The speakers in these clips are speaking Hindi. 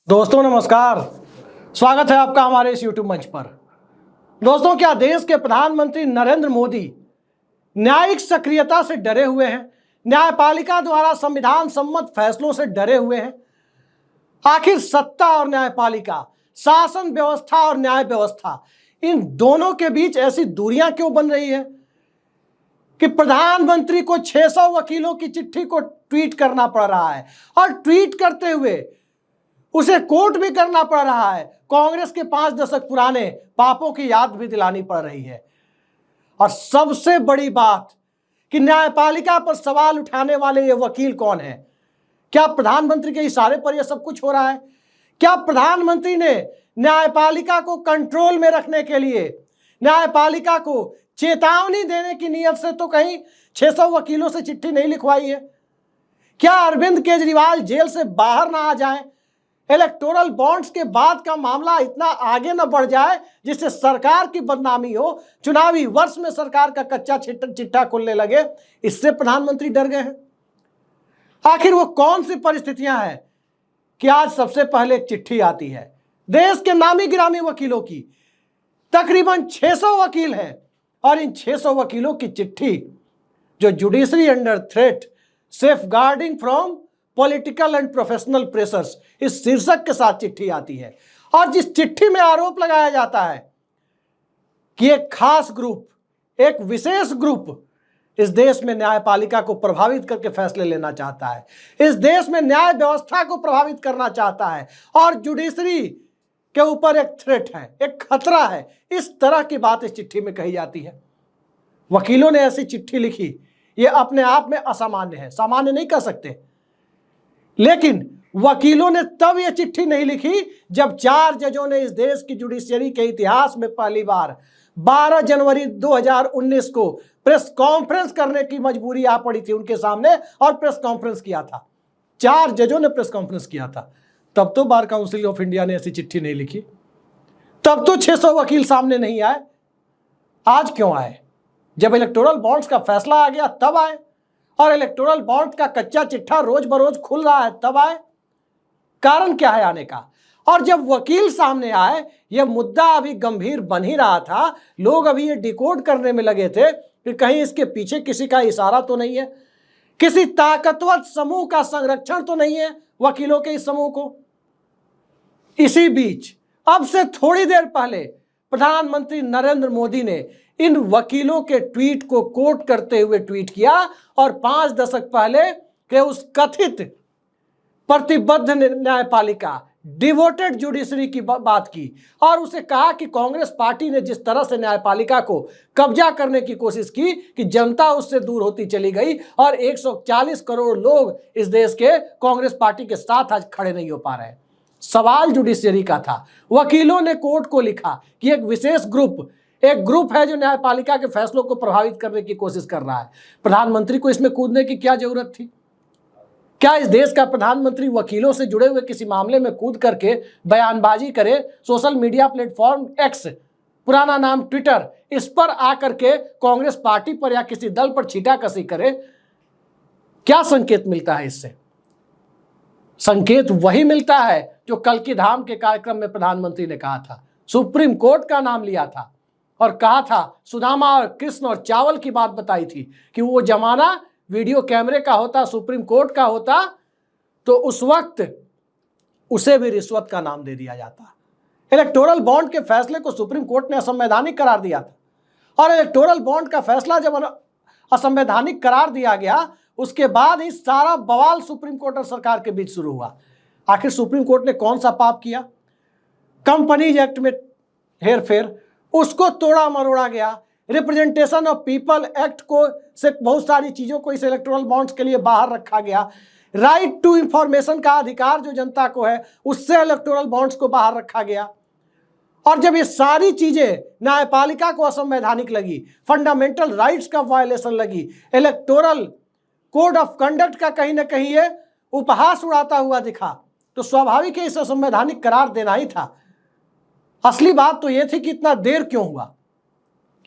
दोस्तों नमस्कार। स्वागत है आपका हमारे इस YouTube मंच पर। दोस्तों, क्या देश के प्रधानमंत्री नरेंद्र मोदी न्यायिक सक्रियता से डरे हुए हैं? न्यायपालिका द्वारा संविधान सम्मत फैसलों से डरे हुए हैं? आखिर सत्ता और न्यायपालिका, शासन व्यवस्था और न्याय व्यवस्था, इन दोनों के बीच ऐसी दूरियां क्यों बन रही है कि प्रधानमंत्री को 600 वकीलों की चिट्ठी को ट्वीट करना पड़ रहा है और ट्वीट करते हुए उसे कोर्ट भी करना पड़ रहा है। कांग्रेस के 5 दशक पुराने पापों की याद भी दिलानी पड़ रही है। और सबसे बड़ी बात कि न्यायपालिका पर सवाल उठाने वाले ये वकील कौन है? क्या प्रधानमंत्री के इशारे पर यह सब कुछ हो रहा है? क्या प्रधानमंत्री ने न्यायपालिका को कंट्रोल में रखने के लिए, न्यायपालिका को चेतावनी देने की नीयत से तो कहीं 600 वकीलों से चिट्ठी नहीं लिखवाई है? क्या अरविंद केजरीवाल जेल से बाहर ना आ जाएं? इलेक्टोरल बॉन्ड्स के बाद का मामला इतना आगे न बढ़ जाए जिससे सरकार की बदनामी हो, चुनावी वर्ष में सरकार का कच्चा चिट्ठा खुलने लगे, इससे प्रधानमंत्री डर गए हैं। आखिर वो कौन सी परिस्थितियां हैं कि आज सबसे पहले एक चिट्ठी आती है देश के नामी गिरामी वकीलों की? तकरीबन 600 वकील हैं और इन 600 वकीलों की चिट्ठी, जो judiciary under threat, safeguarding from political and professional pressures, इस शीर्षक के साथ चिट्ठी आती है। और जिस चिट्ठी में आरोप लगाया जाता है कि एक खास ग्रुप, एक विशेष ग्रुप इस देश में न्यायपालिका को प्रभावित करके फैसले लेना चाहता है, इस देश में न्याय व्यवस्था को प्रभावित करना चाहता है और जुडिशरी के ऊपर एक थ्रेट है, एक खतरा है, इस तरह की बात इस चिट्ठी में कही जाती है। वकीलों ने ऐसी चिट्ठी लिखी, यह अपने आप में असामान्य है, सामान्य नहीं कह सकते। लेकिन वकीलों ने तब यह चिट्ठी नहीं लिखी जब 4 जजों ने इस देश की जुडिशरी के इतिहास में पहली बार 12 जनवरी 2019 को प्रेस कॉन्फ्रेंस करने की मजबूरी आ पड़ी थी उनके सामने और प्रेस कॉन्फ्रेंस किया था। 4 जजों ने प्रेस कॉन्फ्रेंस किया था। तब तो बार काउंसिल ऑफ इंडिया ने ऐसी चिट्ठी नहीं लिखी, तब तो 600 वकील सामने नहीं आए। आज क्यों आए? जब इलेक्टोरल बॉन्ड्स का फैसला आ गया तब आए, और इलेक्टोरल बॉन्ड का कच्चा चिट्ठा रोज बरोज खुल रहा है तब आए। कारण क्या है आने का? और जब वकील सामने आए, यह मुद्दा अभी गंभीर बन ही रहा था, लोग अभी ये डिकोड करने में लगे थे कि कहीं इसके पीछे किसी का इशारा तो नहीं है, किसी ताकतवर समूह का संरक्षण तो नहीं है वकीलों के इस समूह को। इसी बीच अब से थोड़ी देर पहले प्रधानमंत्री नरेंद्र मोदी ने इन वकीलों के ट्वीट को कोट करते हुए ट्वीट किया और 5 दशक पहले के उस कथित प्रतिबद्ध न्यायपालिका, डिवोटेड जुडिशरी की बात की और उसे कहा कि कांग्रेस पार्टी ने जिस तरह से न्यायपालिका को कब्जा करने की कोशिश की कि जनता उससे दूर होती चली गई और 140 करोड़ लोग इस देश के कांग्रेस पार्टी के साथ आज खड़े नहीं हो पा रहे हैं। सवाल जुडिशरी का था। वकीलों ने कोर्ट को लिखा कि एक विशेष ग्रुप, एक ग्रुप है जो न्यायपालिका के फैसलों को प्रभावित करने की कोशिश कर रहा है। प्रधानमंत्री को इसमें कूदने की क्या जरूरत थी? क्या इस देश का प्रधानमंत्री वकीलों से जुड़े हुए किसी मामले में कूद करके बयानबाजी करे, सोशल मीडिया प्लेटफॉर्म एक्स, पुराना नाम ट्विटर, इस पर आकर के कांग्रेस पार्टी पर या किसी दल पर छीटाकशी करे? क्या संकेत मिलता है इससे? संकेत वही मिलता है जो कल की धाम के कार्यक्रम में प्रधानमंत्री ने कहा था। सुप्रीम कोर्ट का नाम लिया था और कहा था, सुदामा और कृष्ण और चावल की बात बताई थी कि वो जमाना वीडियो कैमरे का होता, सुप्रीम कोर्ट का होता, तो उस वक्त उसे भी रिश्वत का नाम दे दिया जाता। इलेक्टोरल बॉन्ड के फैसले को सुप्रीम कोर्ट ने असंवैधानिक करार दिया था और इलेक्टोरल बॉन्ड का फैसला जब असंवैधानिक करार दिया गया, उसके बाद ही सारा बवाल सुप्रीम कोर्ट और सरकार के बीच शुरू हुआ। आखिर सुप्रीम कोर्ट ने कौन सा पाप किया? कंपनीज एक्ट में हेरफेर, उसको तोड़ा मरोड़ा गया। रिप्रेजेंटेशन ऑफ पीपल एक्ट को से बहुत सारी चीजों को इस इलेक्टोरल बॉन्ड्स के लिए बाहर रखा गया। राइट टू इंफॉर्मेशन का अधिकार जो जनता को है, उससे इलेक्टोरल बॉन्ड्स को बाहर रखा गया। और जब ये सारी चीजें न्यायपालिका को असंवैधानिक लगी, फंडामेंटल राइट्स का वायलेशन लगी, इलेक्टोरल कोड ऑफ कंडक्ट का कहीं ना कहीं ये उपहास उड़ाता हुआ दिखा, तो स्वाभाविक है इसे संवैधानिक करार देना ही था। असली बात तो यह थी कि इतना देर क्यों हुआ।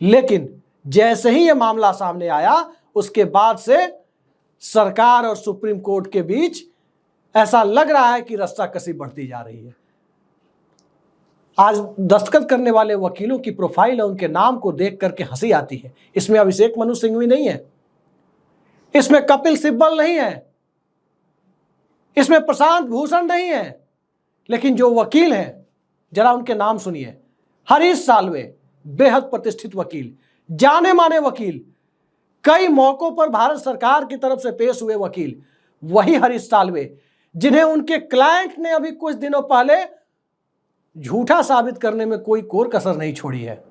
लेकिन जैसे ही यह मामला सामने आया, उसके बाद से सरकार और सुप्रीम कोर्ट के बीच ऐसा लग रहा है कि रस्साकसी बढ़ती जा रही है। आज दस्तखत करने वाले वकीलों की प्रोफाइल और उनके नाम को देख करके हंसी आती है। इसमें अभिषेक मनु सिंघवी नहीं है, इसमें कपिल सिब्बल नहीं है, इसमें प्रशांत भूषण नहीं है, लेकिन जो वकील हैं जरा उनके नाम सुनिए। हरीश साल्वे, बेहद प्रतिष्ठित वकील, जाने माने वकील, कई मौकों पर भारत सरकार की तरफ से पेश हुए वकील, वही हरीश साल्वे जिन्हें उनके क्लाइंट ने अभी कुछ दिनों पहले झूठा साबित करने में कोई कोर कसर नहीं छोड़ी है।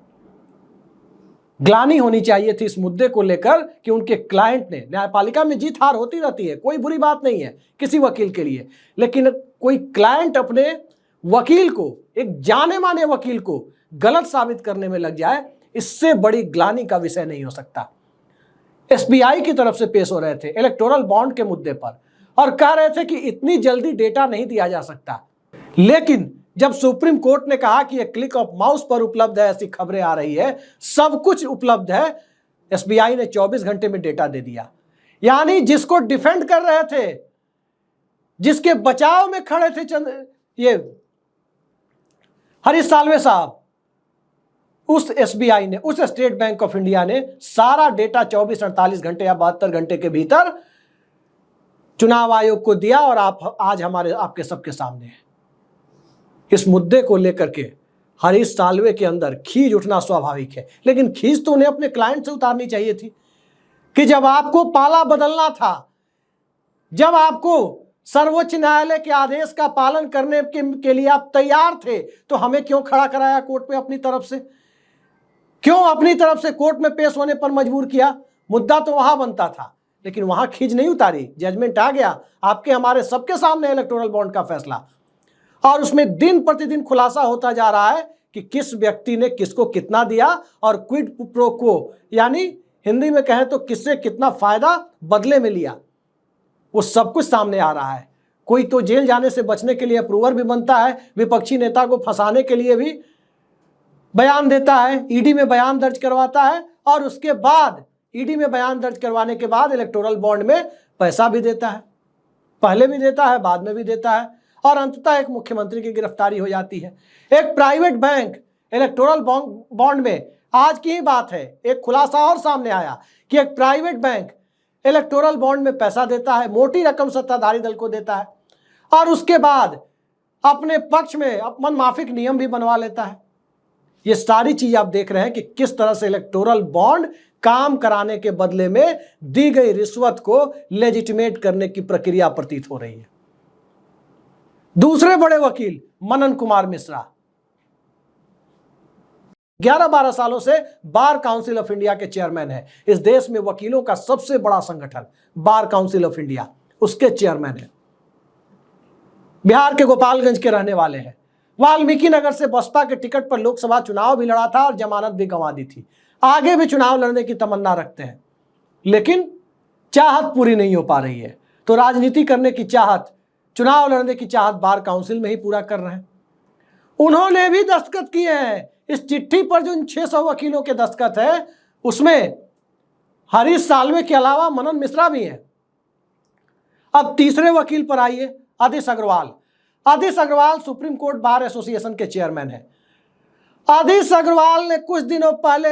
ग्लानि होनी चाहिए थी इस मुद्दे को लेकर कि उनके क्लाइंट ने, न्यायपालिका में जीत हार होती रहती है, कोई बुरी बात नहीं है किसी वकील के लिए, लेकिन कोई क्लाइंट अपने वकील को, एक जाने माने वकील को गलत साबित करने में लग जाए, इससे बड़ी ग्लानि का विषय नहीं हो सकता। एसबीआई की तरफ से पेश हो रहे थे इलेक्टोरल बॉन्ड के मुद्दे पर और कह रहे थे कि इतनी जल्दी डेटा नहीं दिया जा सकता, लेकिन जब सुप्रीम कोर्ट ने कहा कि यह क्लिक ऑफ माउस पर उपलब्ध है, ऐसी खबरें आ रही है, सब कुछ उपलब्ध है, एसबीआई ने 24 घंटे में डेटा दे दिया। यानी जिसको डिफेंड कर रहे थे, जिसके बचाव में खड़े थे ये हरीश साल्वे साहब, उस एसबीआई ने, उस स्टेट बैंक ऑफ इंडिया ने सारा डेटा 24-48 घंटे या 72 घंटे के भीतर चुनाव आयोग को दिया और आप आज आपके सबके सामने है। इस मुद्दे को लेकर के हरीश साल्वे के अंदर खीज उठना स्वाभाविक है, लेकिन खीज तो उन्हें अपने क्लाइंट से उतारनी चाहिए थी कि जब आपको पाला बदलना था, जब आपको सर्वोच्च न्यायालय के आदेश का पालन करने के लिए आप तैयार थे, तो हमें क्यों खड़ा कराया कोर्ट में अपनी तरफ से, क्यों अपनी तरफ से कोर्ट में पेश होने पर मजबूर किया? मुद्दा तो वहां बनता था, लेकिन वहां खींच नहीं उतारी, जजमेंट आ गया, आपके हमारे सबके सामने इलेक्टोरल बॉन्ड का फैसला, और उसमें दिन प्रतिदिन खुलासा होता जा रहा है कि किस व्यक्ति ने किसको कितना दिया और क्विड प्रो क्वो, यानी हिंदी में कहें तो किससे कितना फायदा बदले में लिया, वो सब कुछ सामने आ रहा है। कोई तो जेल जाने से बचने के लिए अप्रूवर भी बनता है, विपक्षी नेता को फंसाने के लिए भी बयान देता है, ईडी में बयान दर्ज करवाता है, और उसके बाद ईडी में बयान दर्ज करवाने के बाद इलेक्टोरल बॉन्ड में पैसा भी देता है, पहले भी देता है, बाद में भी देता है, और अंततः एक मुख्यमंत्री की गिरफ्तारी हो जाती है। एक प्राइवेट बैंक इलेक्टोरल बॉन्ड में, आज की ही बात है, एक खुलासा और सामने आया कि एक प्राइवेट बैंक इलेक्टोरल बॉन्ड में पैसा देता है, मोटी रकम सत्ताधारी दल को देता है, और उसके बाद अपने पक्ष में मनमाफिक नियम भी बनवा लेता है। ये सारी चीज आप देख रहे हैं कि किस तरह से इलेक्टोरल बॉन्ड काम कराने के बदले में दी गई रिश्वत को लेजिटिमेट करने की प्रक्रिया प्रतीत हो रही है। दूसरे बड़े वकील मनन कुमार मिश्रा 11-12 सालों से बार काउंसिल ऑफ इंडिया के चेयरमैन है। इस देश में वकीलों का सबसे बड़ा संगठन बार काउंसिल ऑफ इंडिया, उसके चेयरमैन है। बिहार के गोपालगंज के रहने वाले हैं। वाल्मीकि नगर से बसपा के टिकट पर लोकसभा चुनाव भी लड़ा था और जमानत भी गंवा दी थी। आगे भी चुनाव लड़ने की तमन्ना रखते हैं, लेकिन चाहत पूरी नहीं हो पा रही है। तो राजनीति करने की चाहत, चुनाव लड़ने की चाहत बार काउंसिल में ही पूरा कर रहे हैं। उन्होंने भी दस्तखत किए हैं इस चिट्ठी पर, जो 600 वकीलों के दस्तखत है, उसमें हरीश साल्वे के अलावा मनन मिश्रा भी हैं। अब तीसरे वकील पर आइए, Adish Agarwal. Adish Agarwal Supreme Court Bar Association के चेयरमैन हैं। आदिश अग्रवाल ने कुछ दिनों पहले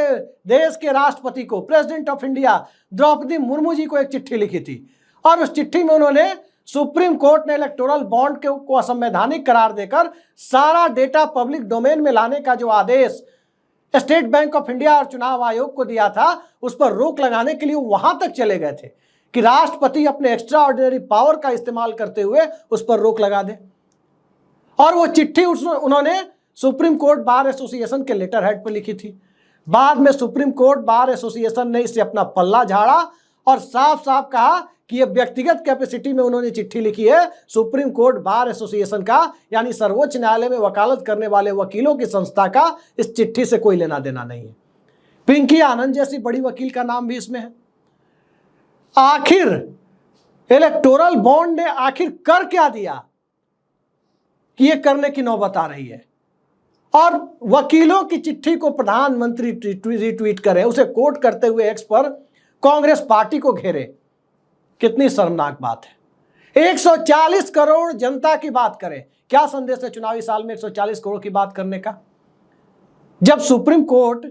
देश के राष्ट्रपति को, President of India Draupadi Murmu ji को एक चिट्ठी लिखी थी, और उस चिट्ठी में उन्होंने सुप्रीम कोर्ट ने इलेक्टोरल बॉन्ड को असंवैधानिक करार देकर सारा डेटा पब्लिक डोमेन में लाने का जो आदेश स्टेट बैंक ऑफ इंडिया और चुनाव आयोग को दिया था, उस पर रोक लगाने के लिए वहां तक चले गए थे कि राष्ट्रपति अपने एक्स्ट्रा ऑर्डिनरी पावर का इस्तेमाल करते हुए उस पर रोक लगा दे। और वो चिट्ठी उन्होंने सुप्रीम कोर्ट बार एसोसिएशन के लेटर हेड पर लिखी थी। बाद में सुप्रीम कोर्ट बार एसोसिएशन ने इससे अपना पल्ला झाड़ा और साफ साफ कहा कि ये व्यक्तिगत कैपेसिटी में उन्होंने चिट्ठी लिखी है। सुप्रीम कोर्ट बार एसोसिएशन का, यानी सर्वोच्च न्यायालय में वकालत करने वाले वकीलों की संस्था का, इस चिट्ठी से कोई लेना देना नहीं है। पिंकी आनंद जैसी बड़ी वकील का नाम भी इसमें है। आखिर इलेक्टोरल बॉन्ड ने आखिर कर क्या दिया कि ये करने की नौबत आ रही है? और वकीलों की चिट्ठी को प्रधानमंत्री रिट्वीट करें, उसे कोट करते हुए एक्स पर कांग्रेस पार्टी को घेरे। कितनी शर्मनाक बात है। 140 करोड़ जनता की बात करें, क्या संदेश है चुनावी साल में 140 करोड़ की बात करने का? जब सुप्रीम कोर्ट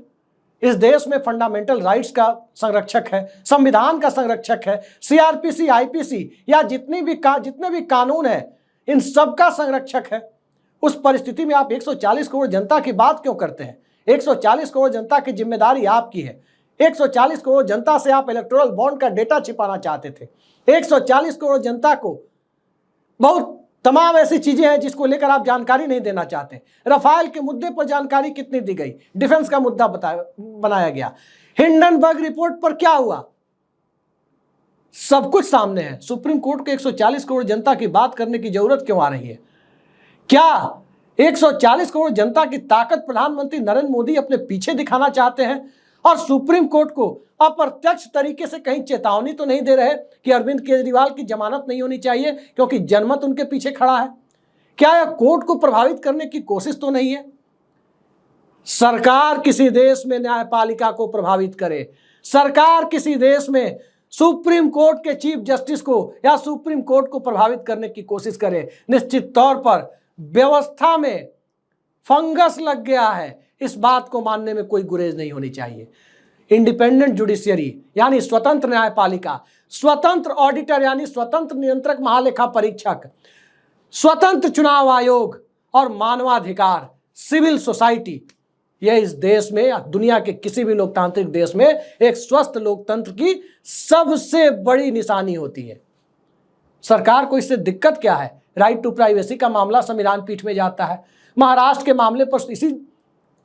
इस देश में फंडामेंटल राइट्स का संरक्षक है, संविधान का संरक्षक है, सीआरपीसी, आईपीसी या जितने भी कानून है, इन सब का संरक्षक है, उस परिस्थिति में आप 140 करोड़ जनता की बात क्यों करते हैं? 140 करोड़ जनता की जिम्मेदारी आपकी है। 140 करोड़ जनता से आप इलेक्टोरल बॉन्ड का डेटा छिपाना चाहते थे। 140 करोड़ जनता को बहुत तमाम ऐसी चीजें हैं जिसको लेकर आप जानकारी नहीं देना चाहते। रफाल के मुद्दे पर जानकारी कितनी दी गई? डिफेंस का मुद्दा बनाया गया। हिंडनबर्ग रिपोर्ट पर क्या हुआ? सब कुछ सामने है। सुप्रीम कोर्ट को 140 करोड़ जनता की बात करने की जरूरत क्यों आ रही है? क्या 140 करोड़ जनता की ताकत प्रधानमंत्री नरेंद्र मोदी अपने पीछे दिखाना चाहते हैं और सुप्रीम कोर्ट को अप्रत्यक्ष तरीके से कहीं चेतावनी तो नहीं दे रहे कि अरविंद केजरीवाल की जमानत नहीं होनी चाहिए क्योंकि जनमत उनके पीछे खड़ा है? क्या यह कोर्ट को प्रभावित करने की कोशिश तो नहीं है? सरकार किसी देश में न्यायपालिका को प्रभावित करे, सरकार किसी देश में सुप्रीम कोर्ट के चीफ जस्टिस को या सुप्रीम कोर्ट को प्रभावित करने की कोशिश करे, निश्चित तौर पर व्यवस्था में फंगस लग गया है। इस बात को मानने में कोई गुरेज नहीं होनी चाहिए। इंडिपेंडेंट जुडिशियरी यानी स्वतंत्र न्यायपालिका, स्वतंत्र ऑडिटर यानी स्वतंत्र नियंत्रक महालेखा परीक्षक, स्वतंत्र चुनाव आयोग और मानवाधिकार, सिविल सोसाइटी, यह इस देश में या दुनिया के किसी भी लोकतांत्रिक देश में एक स्वस्थ लोकतंत्र की सबसे बड़ी निशानी होती है। सरकार को इससे दिक्कत क्या है? राइट टू प्राइवेसी का मामला संविधान पीठ में जाता है। महाराष्ट्र के मामले पर इसी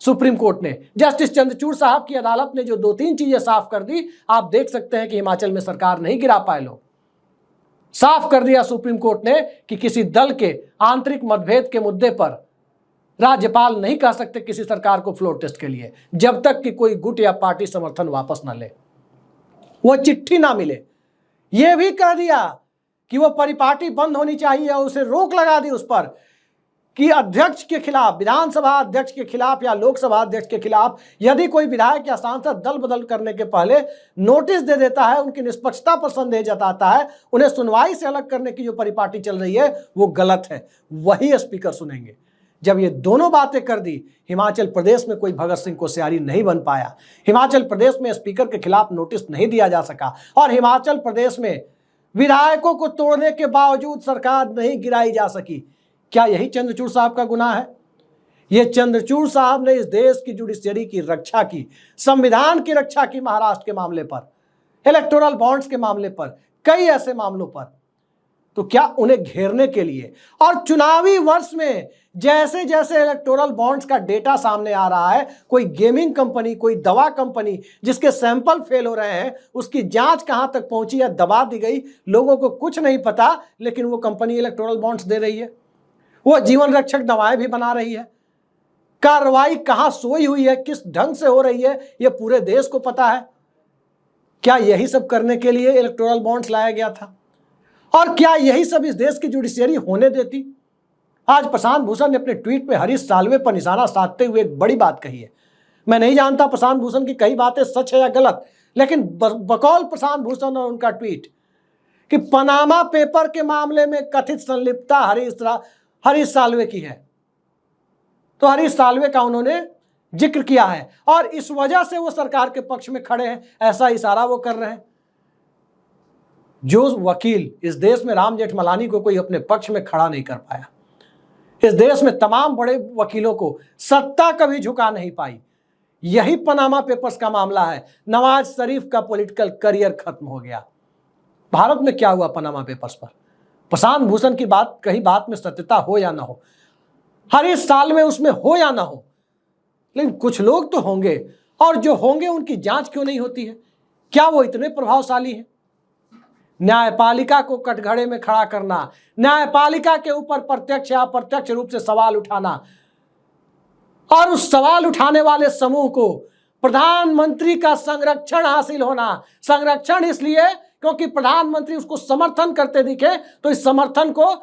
सुप्रीम कोर्ट ने, जस्टिस चंद्रचूड़ साहब की अदालत ने जो 2-3 चीजें साफ कर दी, आप देख सकते हैं कि हिमाचल में सरकार नहीं गिरा पाए लोग। साफ कर दिया सुप्रीम कोर्ट ने कि किसी दल के आंतरिक मतभेद के मुद्दे पर राज्यपाल नहीं कह सकते किसी सरकार को फ्लोर टेस्ट के लिए जब तक कि कोई गुट या पार्टी समर्थन वापस ना ले, वो चिट्ठी ना मिले। यह भी कह दिया कि वो परिपाटी बंद होनी चाहिए और उसे रोक लगा दी उस पर कि अध्यक्ष के खिलाफ, विधानसभा अध्यक्ष के खिलाफ या लोकसभा अध्यक्ष के खिलाफ यदि कोई विधायक या सांसद दल बदल करने के पहले नोटिस दे देता है, उनकी निष्पक्षता पर संदेह जताता है, उन्हें सुनवाई से अलग करने की जो परिपाटी चल रही है वो गलत है। वही स्पीकर सुनेंगे। जब ये दोनों बातें कर दी, हिमाचल प्रदेश में कोई भगत सिंह कोश्यारी नहीं बन पाया, हिमाचल प्रदेश में स्पीकर के खिलाफ नोटिस नहीं दिया जा सका और हिमाचल प्रदेश में विधायकों को तोड़ने के बावजूद सरकार नहीं गिराई जा सकी। क्या यही चंद्रचूड़ साहब का गुनाह है? ये चंद्रचूड़ साहब ने इस देश की जुडिशियरी की रक्षा की, संविधान की रक्षा की, महाराष्ट्र के मामले पर, इलेक्टोरल बॉन्ड्स के मामले पर, कई ऐसे मामलों पर। तो क्या उन्हें घेरने के लिए और चुनावी वर्ष में जैसे जैसे इलेक्टोरल बॉन्ड्स का डेटा सामने आ रहा है, कोई गेमिंग कंपनी, कोई दवा कंपनी जिसके सैंपल फेल हो रहे हैं, उसकी जांच कहां तक पहुंची या दबा दी गई, लोगों को कुछ नहीं पता, लेकिन वो कंपनी इलेक्टोरल बॉन्ड्स दे रही है, वो जीवन रक्षक दवाएं भी बना रही है। कार्रवाई कहां सोई हुई है, किस ढंग से हो रही है, यह पूरे देश को पता है। क्या यही सब करने के लिए इलेक्टोरल बॉन्ड्स लाया गया था? और क्या यही सब इस देश की जुडिशियरी होने देती? आज प्रशांत भूषण ने अपने ट्वीट में हरीश साल्वे पर निशाना साधते हुए एक बड़ी बात कही है। मैं नहीं जानता प्रशांत भूषण की कई बातें सच है या गलत, लेकिन बकौल प्रशांत भूषण और उनका ट्वीट कि पनामा पेपर के मामले में कथित संलिप्तता हरीश साल्वे की है, तो हरीश साल्वे का उन्होंने जिक्र किया है और इस वजह से वो सरकार के पक्ष में खड़े हैं, ऐसा इशारा वो कर रहे हैं। जो वकील इस देश में राम जेठमलानी को कोई अपने पक्ष में खड़ा नहीं कर पाया, इस देश में तमाम बड़े वकीलों को सत्ता कभी झुका नहीं पाई, यही पनामा पेपर्स का मामला है। नवाज शरीफ का पॉलिटिकल करियर खत्म हो गया। भारत में क्या हुआ पनामा पेपर्स पर? प्रशांत भूषण की बात कही बात में सत्यता हो या ना हो, हरीश साल्वे उसमें हो या ना हो, लेकिन कुछ लोग तो होंगे, और जो होंगे उनकी जांच क्यों नहीं होती है? क्या वो इतने प्रभावशाली हैं? न्यायपालिका को कटघरे में खड़ा करना, न्यायपालिका के ऊपर प्रत्यक्ष या अप्रत्यक्ष रूप से सवाल उठाना और उस सवाल उठाने वाले समूह को प्रधानमंत्री का संरक्षण हासिल होना। संरक्षण इसलिए क्योंकि प्रधानमंत्री उसको समर्थन करते दिखे, तो इस समर्थन को,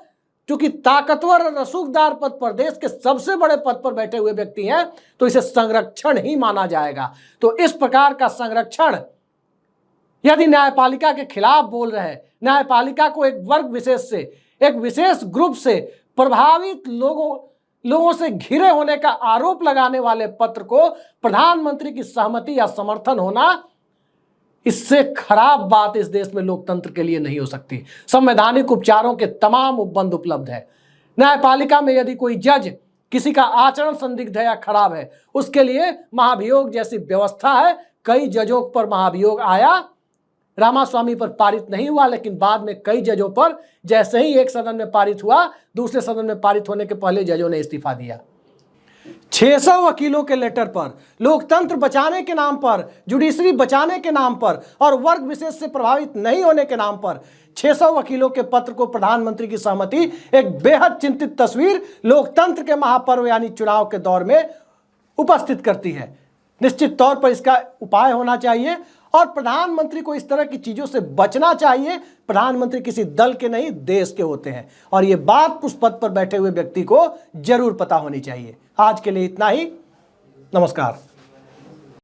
चूंकि ताकतवर और रसूखदार पद पर, देश के सबसे बड़े पद पर बैठे हुए व्यक्ति हैं, तो इसे संरक्षण ही माना जाएगा। तो इस प्रकार का संरक्षण यदि न्यायपालिका के खिलाफ बोल रहे हैं, न्यायपालिका को एक वर्ग विशेष से, एक विशेष ग्रुप से प्रभावित लोगों से घिरे होने का आरोप लगाने वाले पत्र को प्रधानमंत्री की सहमति या समर्थन होना, इससे खराब बात इस देश में लोकतंत्र के लिए नहीं हो सकती। संवैधानिक उपचारों के तमाम उपबंध उपलब्ध है। न्यायपालिका में यदि कोई जज किसी का आचरण संदिग्ध है या खराब है, उसके लिए महाभियोग जैसी व्यवस्था है। कई जजों पर महाभियोग आया, रामास्वामी पर पारित नहीं हुआ, लेकिन बाद में कई जजों पर जैसे ही एक सदन में पारित हुआ, दूसरे सदन में पारित होने के पहले जजों ने इस्तीफा दिया। 600 वकीलों के लेटर पर, लोकतंत्र बचाने के नाम पर, जुडिशरी बचाने के नाम पर और वर्ग विशेष से प्रभावित नहीं होने के नाम पर 600 वकीलों के पत्र को प्रधानमंत्री की सहमति एक बेहद चिंतित तस्वीर लोकतंत्र के महापर्व यानी चुनाव के दौर में उपस्थित करती है। निश्चित तौर पर इसका उपाय होना चाहिए और प्रधानमंत्री को इस तरह की चीजों से बचना चाहिए। प्रधानमंत्री किसी दल के नहीं, देश के होते हैं और ये बात उस पद पर बैठे हुए व्यक्ति को जरूर पता होनी चाहिए। आज के लिए इतना ही। नमस्कार।